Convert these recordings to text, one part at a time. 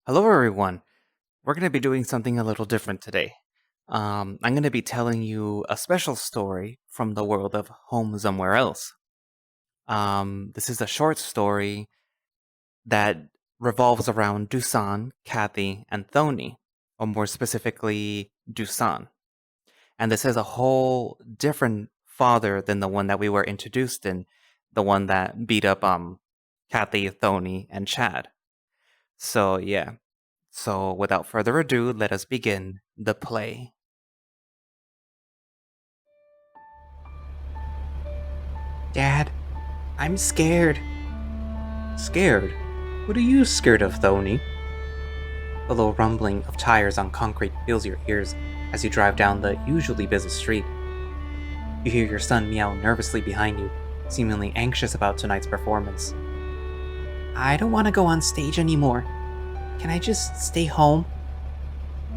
Hello, everyone. We're going to be doing something a little different today. I'm going to be telling you a special story from the world of Home Somewhere Else. This is a short story that revolves around Dusan, Kathy, and Thony, or more specifically, Dusan. And this is a whole different father than the one that we were introduced in, the one that beat up Kathy, Thony, and Chad. So yeah. So without further ado, let us begin the play. Dad, I'm scared. Scared? What are you scared of, Thony? The low rumbling of tires on concrete fills your ears as you drive down the usually busy street. You hear your son meow nervously behind you, seemingly anxious about tonight's performance. I don't want to go on stage anymore. Can I just stay home?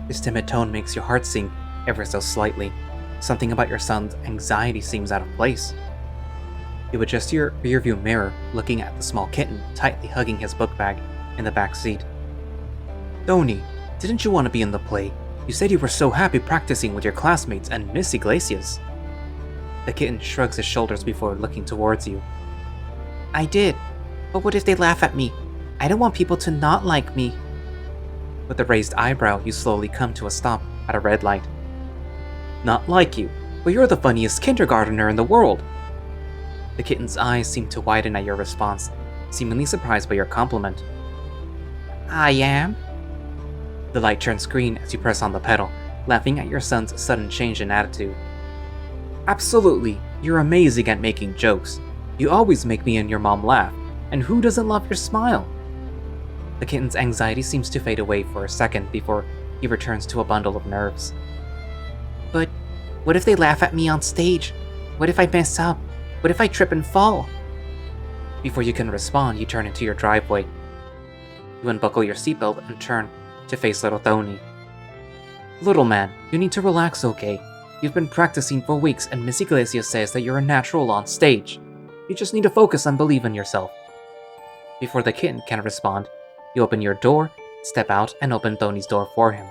His timid tone makes your heart sink ever so slightly. Something about your son's anxiety seems out of place. You adjust your rearview mirror, looking at the small kitten tightly hugging his book bag in the back seat. Thony, didn't you want to be in the play? You said you were so happy practicing with your classmates and Miss Iglesias. The kitten shrugs his shoulders before looking towards you. I did, but what if they laugh at me? I don't want people to not like me. With a raised eyebrow, you slowly come to a stop at a red light. Not like you, but you're the funniest kindergartner in the world. The kitten's eyes seem to widen at your response, seemingly surprised by your compliment. I am? The light turns green as you press on the pedal, laughing at your son's sudden change in attitude. Absolutely, you're amazing at making jokes. You always make me and your mom laugh, and who doesn't love your smile? The kitten's anxiety seems to fade away for a second before he returns to a bundle of nerves. But what if they laugh at me on stage? What if I mess up? What if I trip and fall? Before you can respond, you turn into your driveway. You unbuckle your seatbelt and turn to face little Thony. Little man, you need to relax, okay? You've been practicing for weeks and Miss Iglesias says that you're a natural on stage. You just need to focus and believe in yourself. Before the kitten can respond, you open your door, step out, and open Thony's door for him.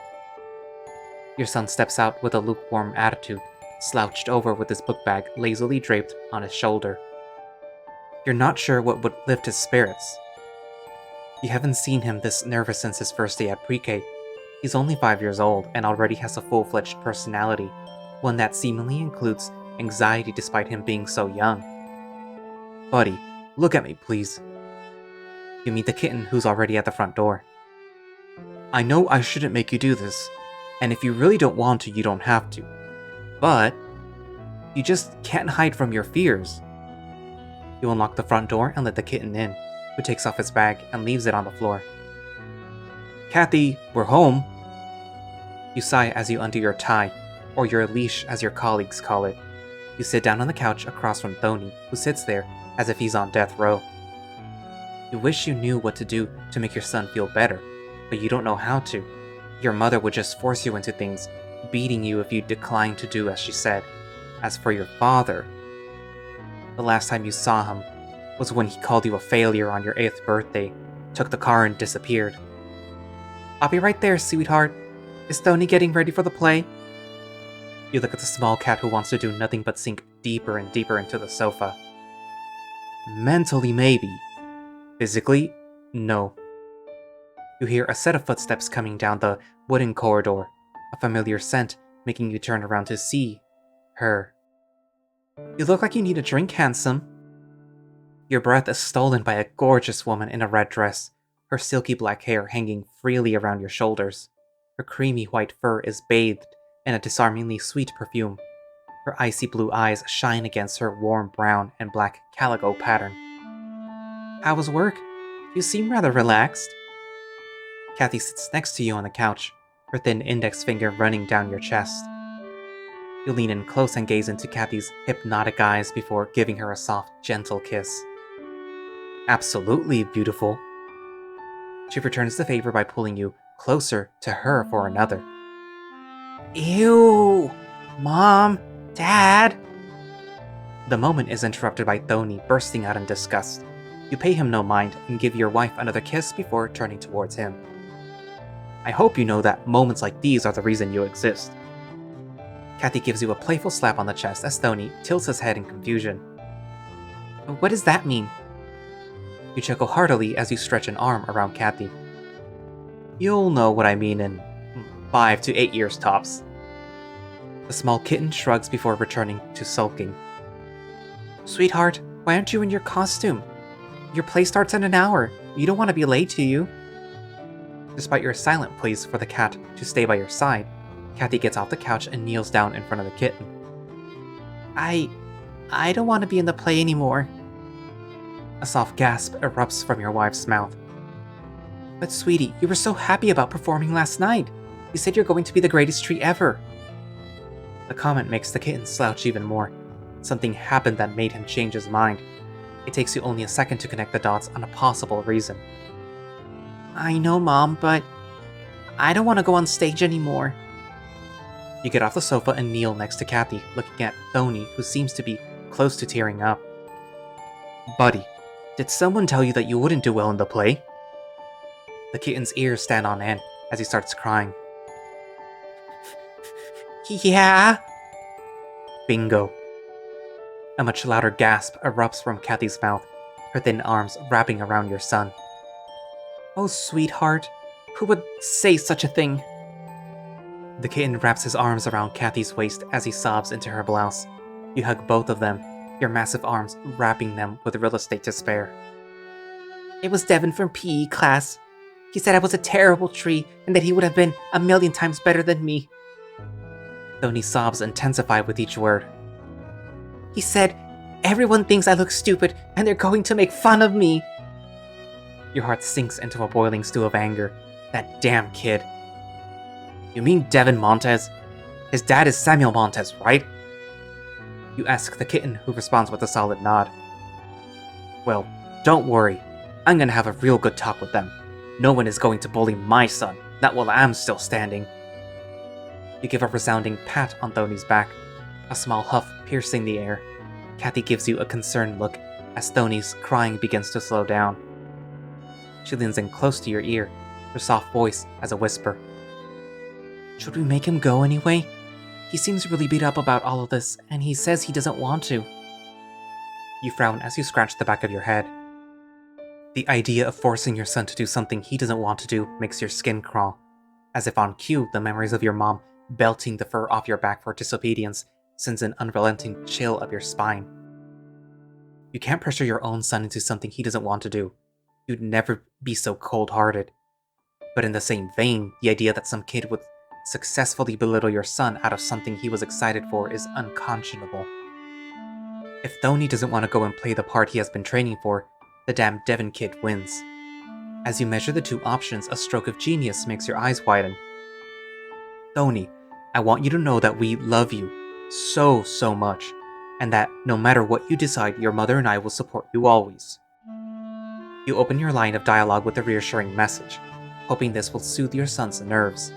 Your son steps out with a lukewarm attitude, slouched over with his book bag lazily draped on his shoulder. You're not sure what would lift his spirits. You haven't seen him this nervous since his first day at pre-K. He's only 5 years old and already has a full-fledged personality, one that seemingly includes anxiety despite him being so young. Buddy, look at me, please. You meet the kitten who's already at the front door. I know I shouldn't make you do this, and if you really don't want to, you don't have to. But you just can't hide from your fears. You unlock the front door and let the kitten in, who takes off his bag and leaves it on the floor. Kathy, we're home. You sigh as you undo your tie, or your leash as your colleagues call it. You sit down on the couch across from Thony, who sits there as if he's on death row. You wish you knew what to do to make your son feel better, but you don't know how to. Your mother would just force you into things, beating you if you declined to do as she said. As for your father, the last time you saw him was when he called you a failure on your 8th birthday, took the car and disappeared. I'll be right there, sweetheart. Is Thony getting ready for the play? You look at the small cat who wants to do nothing but sink deeper and deeper into the sofa. Mentally, maybe. Physically, no. You hear a set of footsteps coming down the wooden corridor, a familiar scent making you turn around to see her. You look like you need a drink, handsome. Your breath is stolen by a gorgeous woman in a red dress, her silky black hair hanging freely around your shoulders. Her creamy white fur is bathed in a disarmingly sweet perfume. Her icy blue eyes shine against her warm brown and black calico pattern. How was work? You seem rather relaxed. Kathy sits next to you on the couch, her thin index finger running down your chest. You lean in close and gaze into Kathy's hypnotic eyes before giving her a soft, gentle kiss. Absolutely beautiful. She returns the favor by pulling you closer to her for another. Ew! Mom! Dad! The moment is interrupted by Thony bursting out in disgust. You pay him no mind and give your wife another kiss before turning towards him. I hope you know that moments like these are the reason you exist. Kathy gives you a playful slap on the chest as Thony tilts his head in confusion. What does that mean? You chuckle heartily as you stretch an arm around Kathy. You'll know what I mean in 5 to 8 years tops. The small kitten shrugs before returning to sulking. Sweetheart, why aren't you in your costume? Your play starts in an hour. You don't want to be late, do you? Despite your silent pleas for the cat to stay by your side, Kathy gets off the couch and kneels down in front of the kitten. I don't want to be in the play anymore. A soft gasp erupts from your wife's mouth. But sweetie, you were so happy about performing last night. You said you're going to be the greatest tree ever. The comment makes the kitten slouch even more. Something happened that made him change his mind. It takes you only a second to connect the dots on a possible reason. I know, Mom, but I don't want to go on stage anymore. You get off the sofa and kneel next to Kathy, looking at Thony, who seems to be close to tearing up. Buddy, did someone tell you that you wouldn't do well in the play? The kitten's ears stand on end as he starts crying. Yeah? Bingo. A much louder gasp erupts from Kathy's mouth, her thin arms wrapping around your son. Oh, sweetheart, who would say such a thing? The kitten wraps his arms around Kathy's waist as he sobs into her blouse. You hug both of them, your massive arms wrapping them with real estate to spare. It was Devin from PE class. He said I was a terrible tree and that he would have been 1,000,000 times better than me. Thony's sobs intensify with each word. He said, everyone thinks I look stupid and they're going to make fun of me. Your heart sinks into a boiling stew of anger. That damn kid. You mean Devin Montez? His dad is Samuel Montez, right? You ask the kitten, who responds with a solid nod. Well, don't worry. I'm gonna have a real good talk with them. No one is going to bully my son, not while I'm still standing. You give a resounding pat on Thony's back, a small huff piercing the air. Kathy gives you a concerned look as Thony's crying begins to slow down. She leans in close to your ear, her soft voice as a whisper. Should we make him go anyway? He seems really beat up about all of this, and he says he doesn't want to. You frown as you scratch the back of your head. The idea of forcing your son to do something he doesn't want to do makes your skin crawl. As if on cue, the memories of your mom belting the fur off your back for disobedience sends an unrelenting chill up your spine. You can't pressure your own son into something he doesn't want to do. You'd never be so cold-hearted. But in the same vein, the idea that some kid would successfully belittle your son out of something he was excited for is unconscionable. If Thony doesn't want to go and play the part he has been training for, the damn Devin kid wins. As you measure the two options, a stroke of genius makes your eyes widen. Thony, I want you to know that we love you so much, and that no matter what you decide, your mother and I will support you always. You open your line of dialogue with a reassuring message, hoping this will soothe your son's nerves.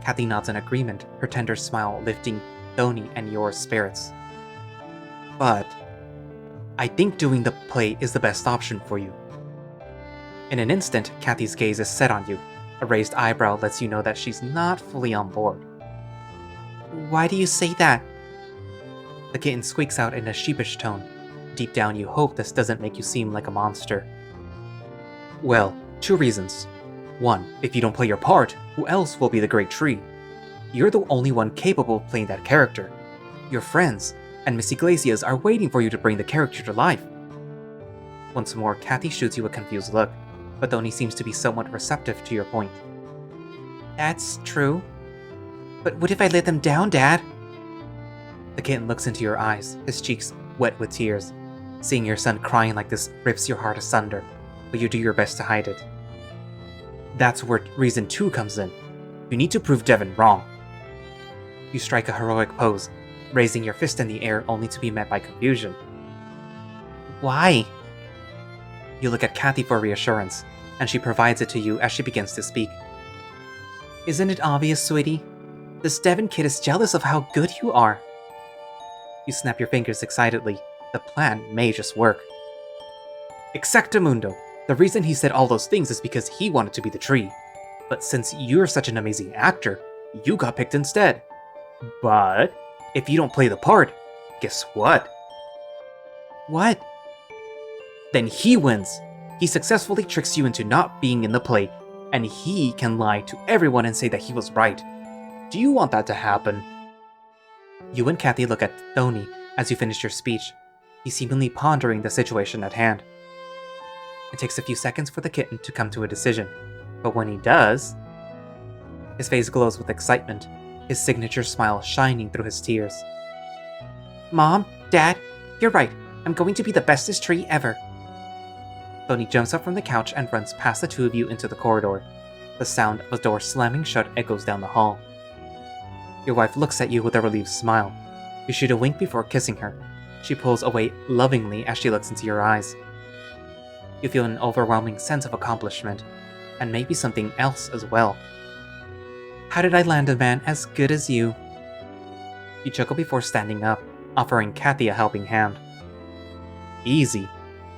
Kathy nods in agreement, her tender smile lifting Thony and your spirits. But I think doing the play is the best option for you. In an instant, Kathy's gaze is set on you. A raised eyebrow lets you know that she's not fully on board. Why do you say that? The kitten squeaks out in a sheepish tone. Deep down, you hope this doesn't make you seem like a monster. Well, 2 reasons. 1, if you don't play your part, who else will be the great tree? You're the only one capable of playing that character. Your friends and Miss Iglesias are waiting for you to bring the character to life. Once more, Kathy shoots you a confused look, but Thony seems to be somewhat receptive to your point. That's true. But what if I let them down, Dad? The kitten looks into your eyes, his cheeks wet with tears. Seeing your son crying like this rips your heart asunder, but you do your best to hide it. That's where reason 2 comes in. You need to prove Devin wrong. You strike a heroic pose, raising your fist in the air only to be met by confusion. Why? You look at Kathy for reassurance, and she provides it to you as she begins to speak. Isn't it obvious, sweetie? This Devin kid is jealous of how good you are. You snap your fingers excitedly. The plan may just work. Exactamundo! The reason he said all those things is because he wanted to be the tree. But since you're such an amazing actor, you got picked instead. But if you don't play the part, guess what? What? Then he wins. He successfully tricks you into not being in the play, and he can lie to everyone and say that he was right. Do you want that to happen? You and Kathy look at Thony as you finish your speech. He's seemingly pondering the situation at hand. It takes a few seconds for the kitten to come to a decision, but when he does, his face glows with excitement, his signature smile shining through his tears. Mom, Dad, you're right. I'm going to be the bestest tree ever. Thony jumps up from the couch and runs past the two of you into the corridor. The sound of a door slamming shut echoes down the hall. Your wife looks at you with a relieved smile. You shoot a wink before kissing her. She pulls away lovingly as she looks into your eyes. You feel an overwhelming sense of accomplishment, and maybe something else as well. How did I land a man as good as you? You chuckle before standing up, offering Kathy a helping hand. Easy.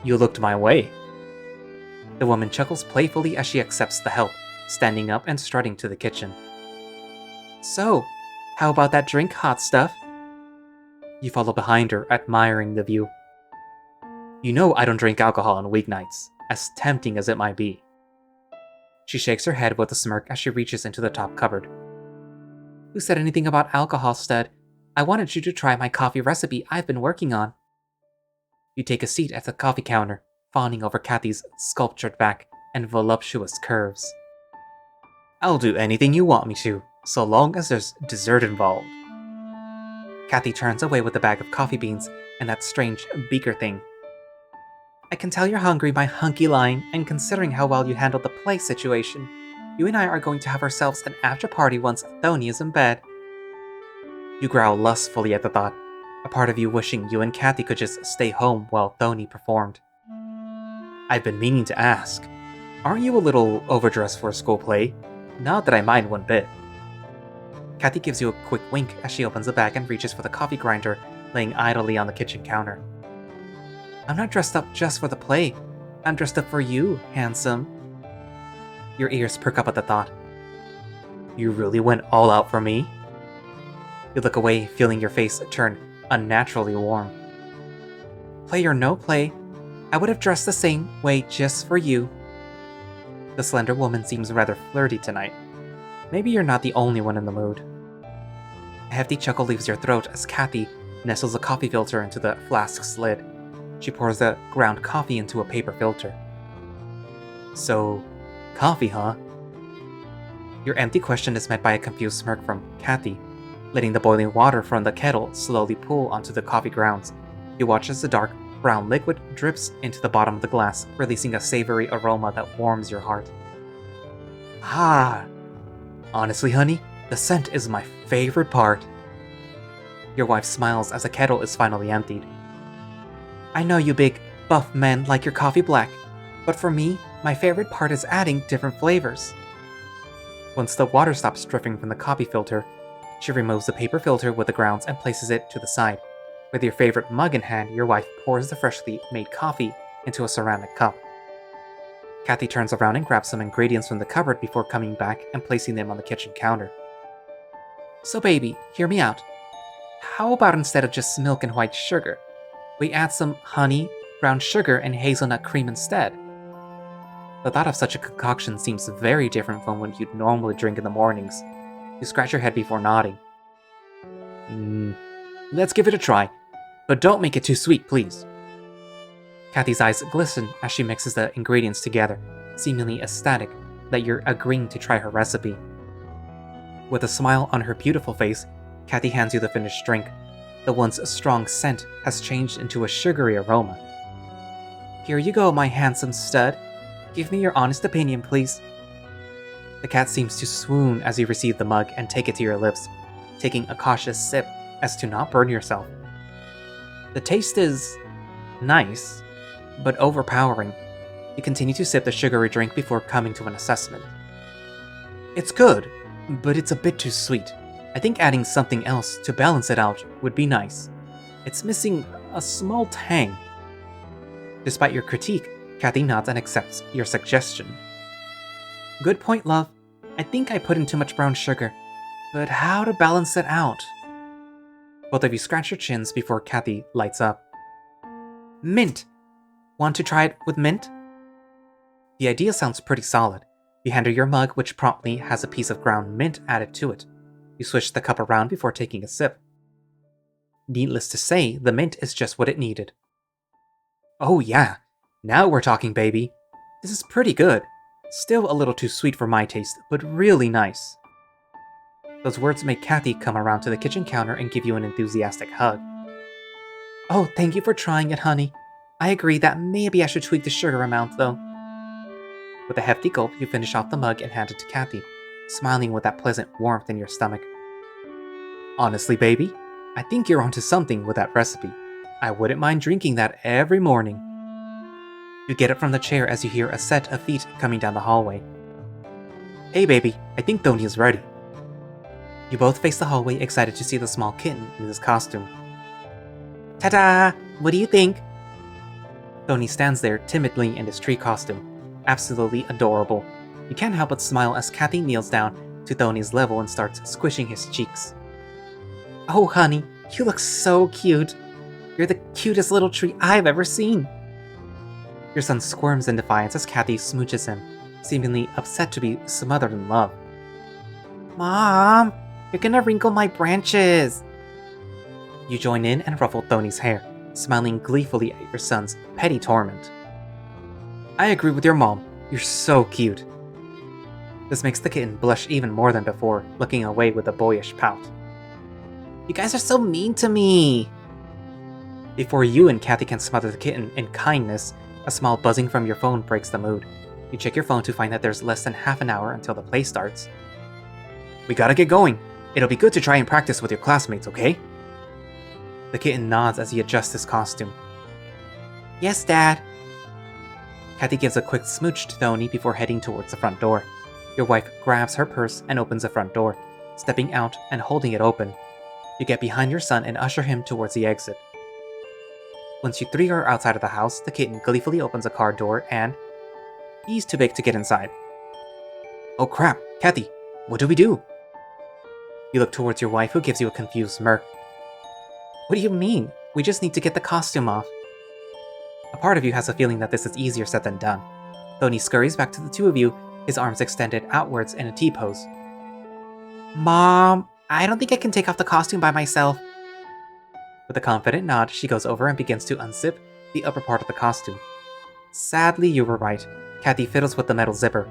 You looked my way. The woman chuckles playfully as she accepts the help, standing up and strutting to the kitchen. So, how about that drink, hot stuff? You follow behind her, admiring the view. You know I don't drink alcohol on weeknights, as tempting as it might be. She shakes her head with a smirk as she reaches into the top cupboard. Who said anything about alcohol, stud? I wanted you to try my coffee recipe I've been working on. You take a seat at the coffee counter, fawning over Kathy's sculptured back and voluptuous curves. I'll do anything you want me to, so long as there's dessert involved. Kathy turns away with a bag of coffee beans and that strange beaker thing. I can tell you're hungry by hunky line, and considering how well you handled the play situation, you and I are going to have ourselves an after party once Thony is in bed. You growl lustfully at the thought, a part of you wishing you and Kathy could just stay home while Thony performed. I've been meaning to ask, aren't you a little overdressed for a school play? Not that I mind one bit. Kathy gives you a quick wink as she opens the bag and reaches for the coffee grinder laying idly on the kitchen counter. I'm not dressed up just for the play. I'm dressed up for you, handsome. Your ears perk up at the thought. You really went all out for me? You look away, feeling your face turn unnaturally warm. Play or no play, I would have dressed the same way just for you. The slender woman seems rather flirty tonight. Maybe you're not the only one in the mood. A hefty chuckle leaves your throat as Kathy nestles a coffee filter into the flask's lid. She pours the ground coffee into a paper filter. So, coffee, huh? Your empty question is met by a confused smirk from Kathy, letting the boiling water from the kettle slowly pool onto the coffee grounds. You watch as the dark brown liquid drips into the bottom of the glass, releasing a savory aroma that warms your heart. Ah! Honestly, honey, the scent is my favorite part. Your wife smiles as the kettle is finally emptied. I know you big, buff men like your coffee black, but for me, my favorite part is adding different flavors. Once the water stops dripping from the coffee filter, she removes the paper filter with the grounds and places it to the side. With your favorite mug in hand, your wife pours the freshly made coffee into a ceramic cup. Kathy turns around and grabs some ingredients from the cupboard before coming back and placing them on the kitchen counter. So baby, hear me out. How about instead of just milk and white sugar, we add some honey, brown sugar, and hazelnut cream instead? The thought of such a concoction seems very different from what you'd normally drink in the mornings. You scratch your head before nodding. Let's give it a try, but don't make it too sweet, please. Kathy's eyes glisten as she mixes the ingredients together, seemingly ecstatic that you're agreeing to try her recipe. With a smile on her beautiful face, Kathy hands you the finished drink. The once strong scent has changed into a sugary aroma. Here you go, my handsome stud. Give me your honest opinion, please. The cat seems to swoon as you receive the mug and take it to your lips, taking a cautious sip as to not burn yourself. The taste is nice, but overpowering. You continue to sip the sugary drink before coming to an assessment. It's good, but it's a bit too sweet. I think adding something else to balance it out would be nice. It's missing a small tang. Despite your critique, Kathy nods and accepts your suggestion. Good point, love. I think I put in too much brown sugar, but how to balance it out? Both of you scratch your chins before Kathy lights up. Mint! Want to try it with mint? The idea sounds pretty solid. You hand her your mug, which promptly has a piece of ground mint added to it. You swish the cup around before taking a sip. Needless to say, the mint is just what it needed. Oh yeah, now we're talking, baby. This is pretty good. Still a little too sweet for my taste, but really nice. Those words make Kathy come around to the kitchen counter and give you an enthusiastic hug. Oh, thank you for trying it, honey. I agree that maybe I should tweak the sugar amount, though. With a hefty gulp, you finish off the mug and hand it to Kathy, smiling with that pleasant warmth in your stomach. Honestly, baby, I think you're onto something with that recipe. I wouldn't mind drinking that every morning. You get up from the chair as you hear a set of feet coming down the hallway. Hey baby, I think Thony is ready. You both face the hallway, excited to see the small kitten in his costume. Ta-da! What do you think? Thony stands there timidly in his tree costume. Absolutely adorable. You can't help but smile as Kathy kneels down to Thony's level and starts squishing his cheeks. Oh honey, you look so cute. You're the cutest little tree I've ever seen. Your son squirms in defiance as Kathy smooches him, seemingly upset to be smothered in love. Mom, you're gonna wrinkle my branches. You join in and ruffle Thony's hair, smiling gleefully at your son's petty torment. I agree with your mom. You're so cute. This makes the kitten blush even more than before, looking away with a boyish pout. You guys are so mean to me. Before you and Kathy can smother the kitten in kindness, a small buzzing from your phone breaks the mood. You check your phone to find that there's less than half an hour until the play starts. We gotta get going. It'll be good to try and practice with your classmates, okay? The kitten nods as he adjusts his costume. Yes, Dad. Kathy gives a quick smooch to Thony before heading towards the front door. Your wife grabs her purse and opens the front door, stepping out and holding it open. You get behind your son and usher him towards the exit. Once you three are outside of the house, the kitten gleefully opens a car door and... he's too big to get inside. Oh crap, Kathy, what do we do? You look towards your wife, who gives you a confused smirk. What do you mean? We just need to get the costume off. A part of you has a feeling that this is easier said than done. Thony scurries back to the two of you, his arms extended outwards in a T-pose. Mom, I don't think I can take off the costume by myself. With a confident nod, she goes over and begins to unzip the upper part of the costume. Sadly, you were right. Kathy fiddles with the metal zipper,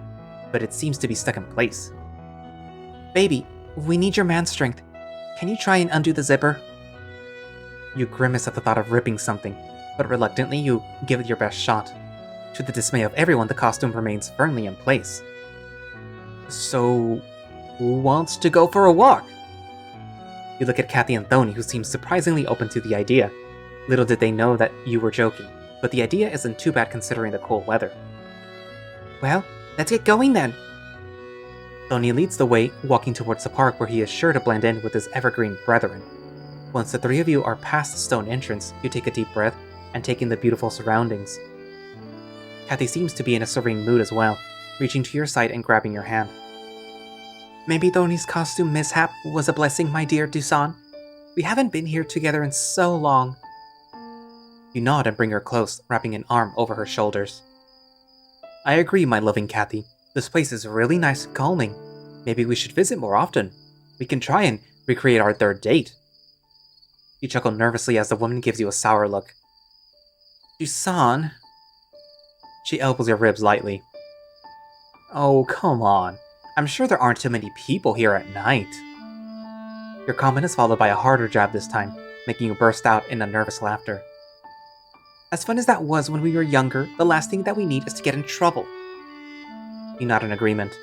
but it seems to be stuck in place. Baby, we need your man strength. Can you try and undo the zipper? You grimace at the thought of ripping something, but reluctantly you give it your best shot. To the dismay of everyone, the costume remains firmly in place. So, who wants to go for a walk? You look at Kathy and Thony, who seem surprisingly open to the idea. Little did they know that you were joking, but the idea isn't too bad considering the cool weather. Well, let's get going then. Thony leads the way, walking towards the park where he is sure to blend in with his evergreen brethren. Once the three of you are past the stone entrance, you take a deep breath and take in the beautiful surroundings. Kathy seems to be in a serene mood as well, reaching to your side and grabbing your hand. Maybe Thony's costume mishap was a blessing, my dear Dusan. We haven't been here together in so long. You nod and bring her close, wrapping an arm over her shoulders. I agree, my loving Kathy. This place is really nice and calming. Maybe we should visit more often. We can try and recreate our third date. You chuckle nervously as the woman gives you a sour look. Dusan? She elbows your ribs lightly. Oh, come on. I'm sure there aren't too many people here at night. Your comment is followed by a harder jab this time, making you burst out in a nervous laughter. As fun as that was when we were younger, the last thing that we need is to get in trouble. You nod in agreement.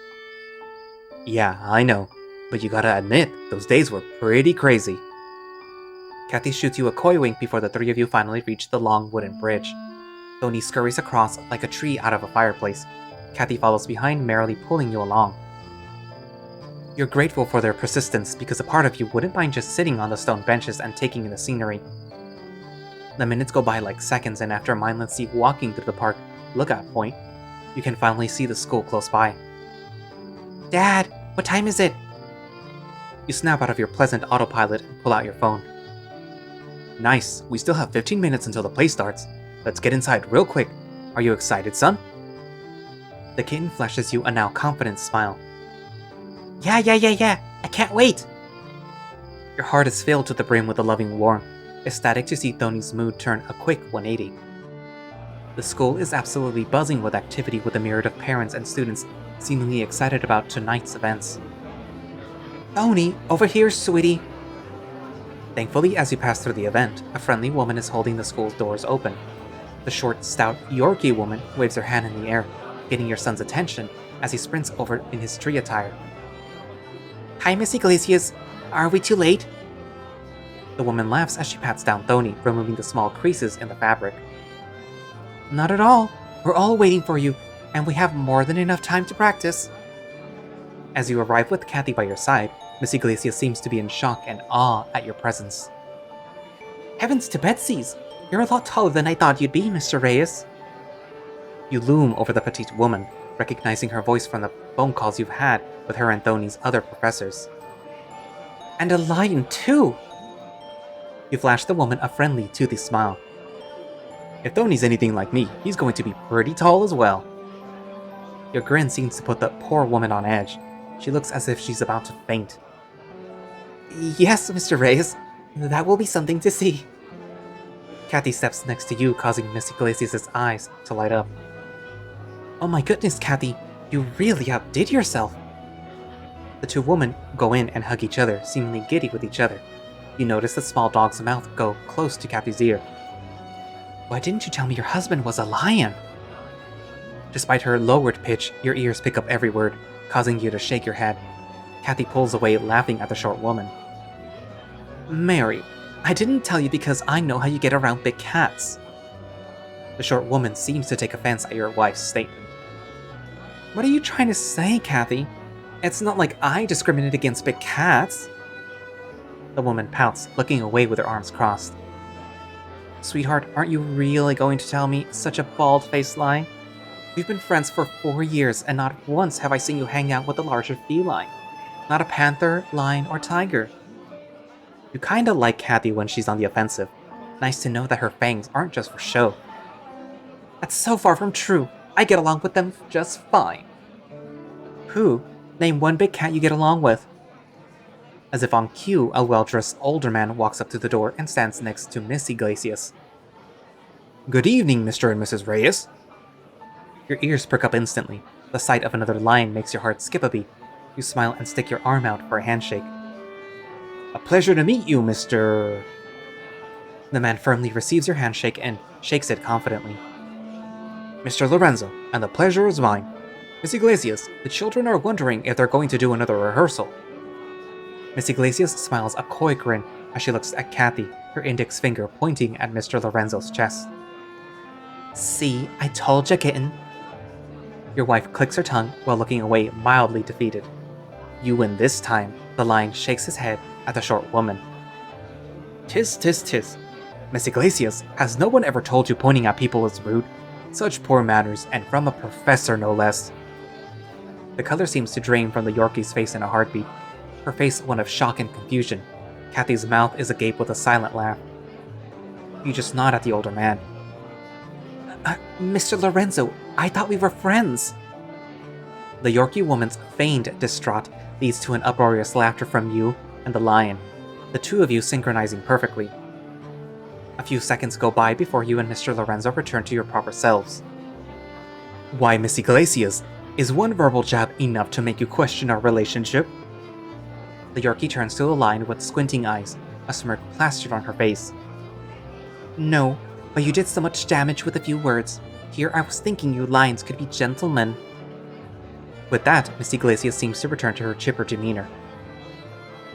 Yeah, I know, but you gotta admit, those days were pretty crazy. Kathy shoots you a coy wink before the three of you finally reach the long wooden bridge. Thony scurries across like a tree out of a fireplace. Kathy follows behind, merrily pulling you along. You're grateful for their persistence because a part of you wouldn't mind just sitting on the stone benches and taking in the scenery. The minutes go by like seconds, and after mindlessly walking through the park lookout point, you can finally see the school close by. Dad, what time is it? You snap out of your pleasant autopilot and pull out your phone. Nice, we still have 15 minutes until the play starts. Let's get inside real quick. Are you excited, son? The kitten flashes you a now confident smile. Yeah, I can't wait! Your heart is filled to the brim with a loving warmth, ecstatic to see Thony's mood turn a quick 180. The school is absolutely buzzing with activity with a myriad of parents and students seemingly excited about tonight's events. Thony, over here, sweetie! Thankfully, as you pass through the event, a friendly woman is holding the school's doors open. The short, stout Yorkie woman waves her hand in the air, getting your son's attention as he sprints over in his tree attire. Hi, Miss Iglesias. Are we too late? The woman laughs as she pats down Thony, removing the small creases in the fabric. Not at all. We're all waiting for you, and we have more than enough time to practice. As you arrive with Kathy by your side, Miss Iglesias seems to be in shock and awe at your presence. Heavens to Betsy's! You're a lot taller than I thought you'd be, Mr. Reyes. You loom over the petite woman, recognizing her voice from the phone calls you've had with her and Thony's other professors. And a lion, too! You flash the woman a friendly, toothy smile. If Thony's anything like me, he's going to be pretty tall as well. Your grin seems to put the poor woman on edge. She looks as if she's about to faint. Yes, Mr. Reyes. That will be something to see. Kathy steps next to you, causing Miss Iglesias' eyes to light up. Oh my goodness, Kathy. You really outdid yourself. The two women go in and hug each other, seemingly giddy with each other. You notice the small dog's mouth go close to Kathy's ear. Why didn't you tell me your husband was a lion? Despite her lowered pitch, your ears pick up every word, causing you to shake your head. Kathy pulls away, laughing at the short woman. Mary, I didn't tell you because I know how you get around big cats. The short woman seems to take offense at your wife's statement. What are you trying to say, Kathy? It's not like I discriminate against big cats. The woman pouts, looking away with her arms crossed. Sweetheart, aren't you really going to tell me such a bald-faced lie? We've been friends for 4 years, and not once have I seen you hang out with a larger feline. Not a panther, lion, or tiger. You kinda like Kathy when she's on the offensive. Nice to know that her fangs aren't just for show. That's so far from true. I get along with them just fine. Who? Name one big cat you get along with. As if on cue, a well-dressed older man walks up to the door and stands next to Miss Iglesias. Good evening, Mr. and Mrs. Reyes. Your ears perk up instantly. The sight of another lion makes your heart skip a beat. You smile and stick your arm out for a handshake. A pleasure to meet you, Mr. The man firmly receives your handshake and shakes it confidently. Mr. Lorenzo, and the pleasure is mine. Miss Iglesias, the children are wondering if they're going to do another rehearsal. Miss Iglesias smiles a coy grin as she looks at Kathy, her index finger pointing at Mr. Lorenzo's chest. See, I told ya, kitten. Your wife clicks her tongue while looking away, mildly defeated. You win this time. The lion shakes his head at the short woman. Tis. Miss Iglesias, has no one ever told you pointing at people is rude? Such poor manners, and from a professor no less. The color seems to drain from the Yorkie's face in a heartbeat, her face one of shock and confusion. Kathy's mouth is agape with a silent laugh. You just nod at the older man. Mr. Lorenzo, I thought we were friends. The Yorkie woman's feigned distraught leads to an uproarious laughter from you and the lion, the two of you synchronizing perfectly. A few seconds go by before you and Mr. Lorenzo return to your proper selves. Why, Miss Iglesias, is one verbal jab enough to make you question our relationship? The Yorkie turns to the lion with squinting eyes, a smirk plastered on her face. No, but you did so much damage with a few words. Here I was thinking you lions could be gentlemen. With that, Miss Iglesias seems to return to her chipper demeanor.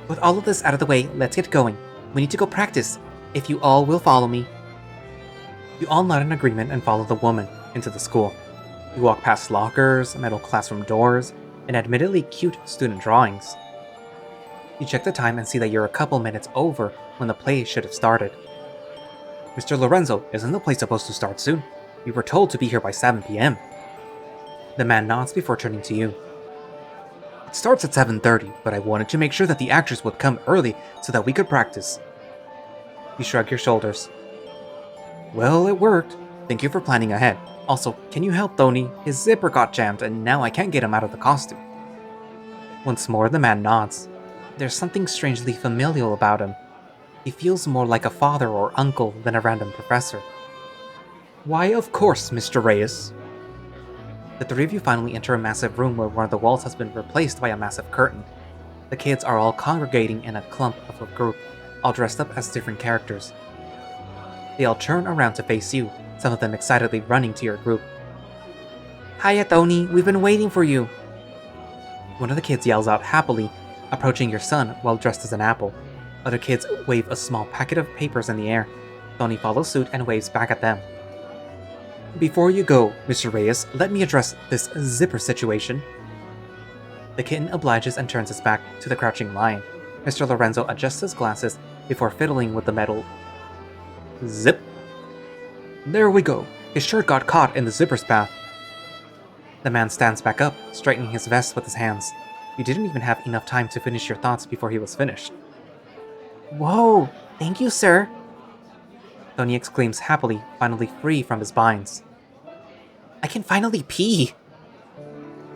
With all of this out of the way, let's get going. We need to go practice, if you all will follow me. You all nod in agreement and follow the woman into the school. You walk past lockers, metal classroom doors, and admittedly cute student drawings. You check the time and see that you're a couple minutes over when the play should have started. Mr. Lorenzo, isn't the play supposed to start soon? We were told to be here by 7 p.m. The man nods before turning to you. It starts at 7:30, but I wanted to make sure that the actors would come early so that we could practice. You shrug your shoulders. Well, it worked. Thank you for planning ahead. Also, can you help Thony? His zipper got jammed and now I can't get him out of the costume. Once more, the man nods. There's something strangely familial about him. He feels more like a father or uncle than a random professor. Why, of course, Mr. Reyes. The three of you finally enter a massive room where one of the walls has been replaced by a massive curtain. The kids are all congregating in a clump of a group, all dressed up as different characters. They all turn around to face you, some of them excitedly running to your group. Hiya, Thony, we've been waiting for you. One of the kids yells out happily, approaching your son while dressed as an apple. Other kids wave a small packet of papers in the air. Thony follows suit and waves back at them. Before you go, Mr. Reyes, let me address this zipper situation. The kitten obliges and turns his back to the crouching lion. Mr. Lorenzo adjusts his glasses before fiddling with the metal. Zip. There we go. His shirt got caught in the zipper's path. The man stands back up, straightening his vest with his hands. You didn't even have enough time to finish your thoughts before he was finished. Whoa! Thank you, sir! Thony exclaims happily, finally free from his binds. I can finally pee!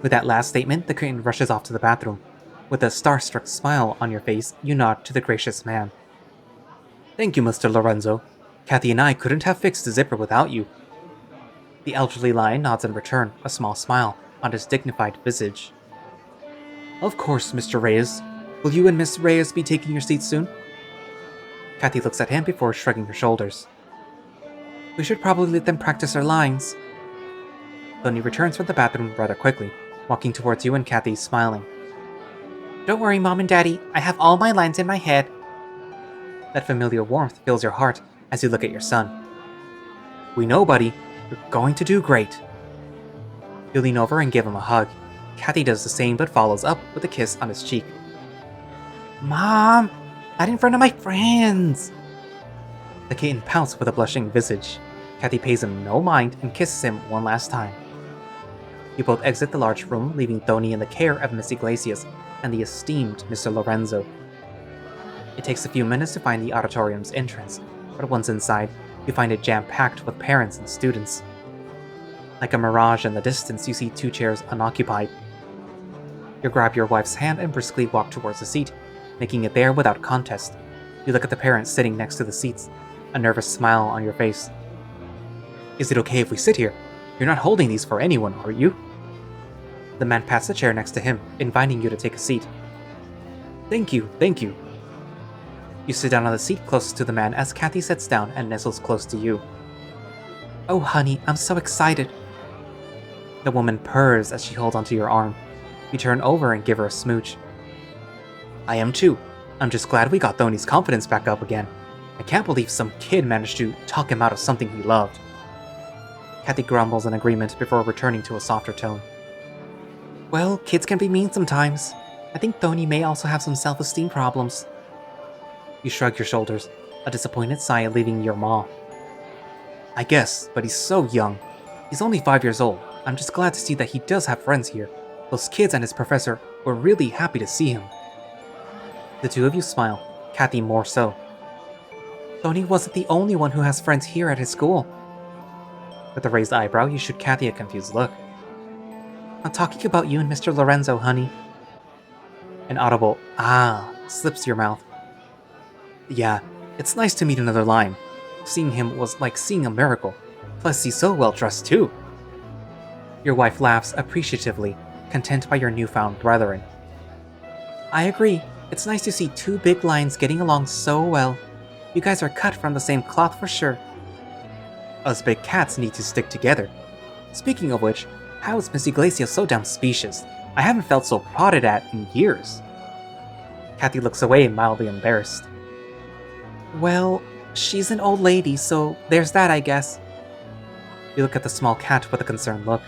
With that last statement, the kitten rushes off to the bathroom. With a starstruck smile on your face, you nod to the gracious man. Thank you, Mr. Lorenzo. Kathy and I couldn't have fixed the zipper without you. The elderly lion nods in return, a small smile on his dignified visage. Of course, Mr. Reyes. Will you and Miss Reyes be taking your seats soon? Kathy looks at him before shrugging her shoulders. We should probably let them practice their lines. Thony returns from the bathroom rather quickly, walking towards you and Kathy, smiling. Don't worry, Mom and Daddy. I have all my lines in my head. That familiar warmth fills your heart as you look at your son. We know, buddy. You're going to do great. You lean over and give him a hug. Kathy does the same but follows up with a kiss on his cheek. Mom! Not in front of my friends! The kitten pouts with a blushing visage. Kathy pays him no mind and kisses him one last time. You both exit the large room, leaving Thony in the care of Miss Iglesias and the esteemed Mr. Lorenzo. It takes a few minutes to find the auditorium's entrance, but once inside, you find it jam-packed with parents and students. Like a mirage in the distance, you see two chairs unoccupied. You grab your wife's hand and briskly walk towards the seat, making it there without contest. You look at the parents sitting next to the seats, a nervous smile on your face. Is it okay if we sit here? You're not holding these for anyone, are you? The man pats the chair next to him, inviting you to take a seat. Thank you, thank you. You sit down on the seat closest to the man as Kathy sits down and nestles close to you. Oh, honey, I'm so excited. The woman purrs as she holds onto your arm. You turn over and give her a smooch. I am too. I'm just glad we got Thony's confidence back up again. I can't believe some kid managed to talk him out of something he loved. Kathy grumbles in agreement before returning to a softer tone. Well, kids can be mean sometimes. I think Thony may also have some self-esteem problems. You shrug your shoulders, a disappointed sigh leaving your maw. I guess, but he's so young. He's only 5 years old. I'm just glad to see that he does have friends here. Those kids and his professor were really happy to see him. The two of you smile, Kathy more so. Thony wasn't the only one who has friends here at his school. With a raised eyebrow, you shoot Kathy a confused look. I'm talking about you and Mr. Lorenzo, honey. An audible "ah" slips your mouth. Yeah, it's nice to meet another lion. Seeing him was like seeing a miracle. Plus, he's so well dressed too. Your wife laughs appreciatively, content by your newfound brethren. I agree. It's nice to see two big lions getting along so well. You guys are cut from the same cloth for sure. Us big cats need to stick together. Speaking of which, how is Miss Iglesias so damn specious? I haven't felt so prodded at in years. Kathy looks away, mildly embarrassed. Well, she's an old lady, so there's that, I guess. You look at the small cat with a concerned look.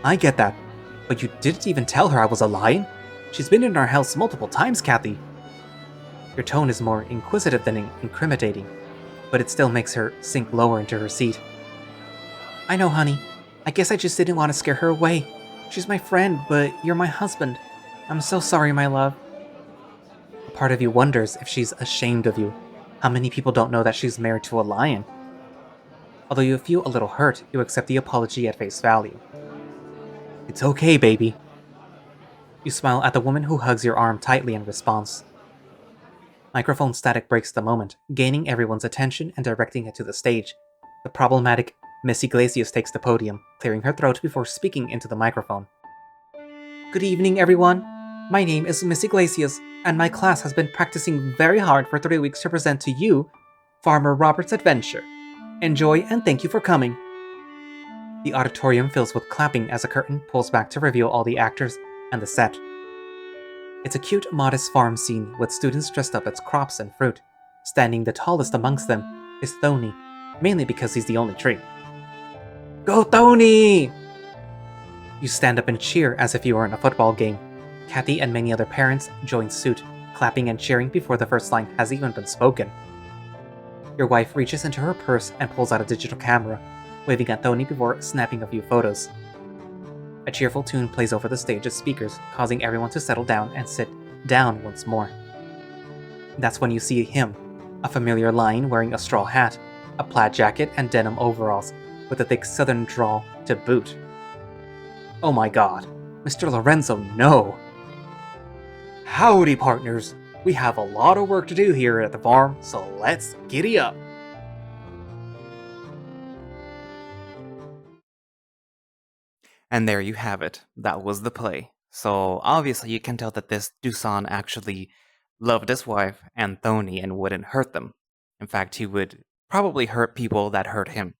I get that, but you didn't even tell her I was a lion? She's been in our house multiple times, Kathy. Your tone is more inquisitive than incriminating, but it still makes her sink lower into her seat. I know, honey. I guess I just didn't want to scare her away. She's my friend, but you're my husband. I'm so sorry, my love. A part of you wonders if she's ashamed of you. How many people don't know that she's married to a lion? Although you feel a little hurt, you accept the apology at face value. It's okay, baby. You smile at the woman who hugs your arm tightly in response. Microphone static breaks the moment, gaining everyone's attention and directing it to the stage. The problematic Miss Iglesias takes the podium, clearing her throat before speaking into the microphone. Good evening, everyone. My name is Miss Iglesias, and my class has been practicing very hard for 3 weeks to present to you Farmer Robert's Adventure. Enjoy and thank you for coming. The auditorium fills with clapping as a curtain pulls back to reveal all the actors and the set. It's a cute, modest farm scene with students dressed up as crops and fruit. Standing the tallest amongst them is Thony, mainly because he's the only tree. Go Thony! You stand up and cheer as if you were in a football game. Kathy and many other parents join suit, clapping and cheering before the first line has even been spoken. Your wife reaches into her purse and pulls out a digital camera, waving at Thony before snapping a few photos. A cheerful tune plays over the stage as speakers, causing everyone to settle down and sit down once more. That's when you see him, a familiar lion wearing a straw hat, a plaid jacket, and denim overalls, with a thick southern drawl to boot. Oh my god, Mr. Lorenzo, no! Howdy, partners! We have a lot of work to do here at the farm, so let's giddy up! And there you have it. That was the play. So obviously you can tell that this Dusan actually loved his wife and Thony and wouldn't hurt them. In fact, he would probably hurt people that hurt him.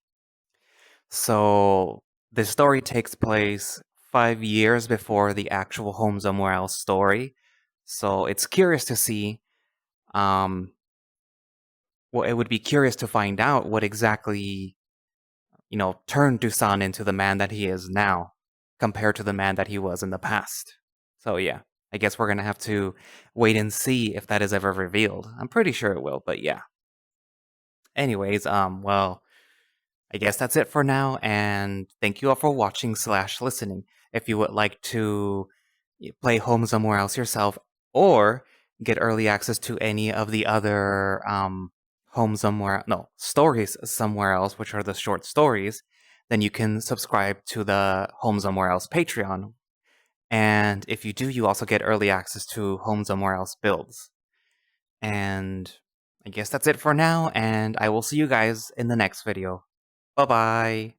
So the story takes place 5 years before the actual Home Somewhere Else story. So it's curious to see. Well, it would be curious to find out what exactly, turned Dusan into the man that he is now, compared to the man that he was in the past. So yeah, I guess we're gonna have to wait and see if that is ever revealed. I'm pretty sure it will, but yeah. Anyways, well, I guess that's it for now, and thank you all for watching/listening. If you would like to play Home Somewhere Else yourself, or get early access to any of the other stories somewhere else, which are the short stories, then you can subscribe to the Home Somewhere Else Patreon. And if you do, you also get early access to Home Somewhere Else builds. And I guess that's it for now, and I will see you guys in the next video. Bye-bye!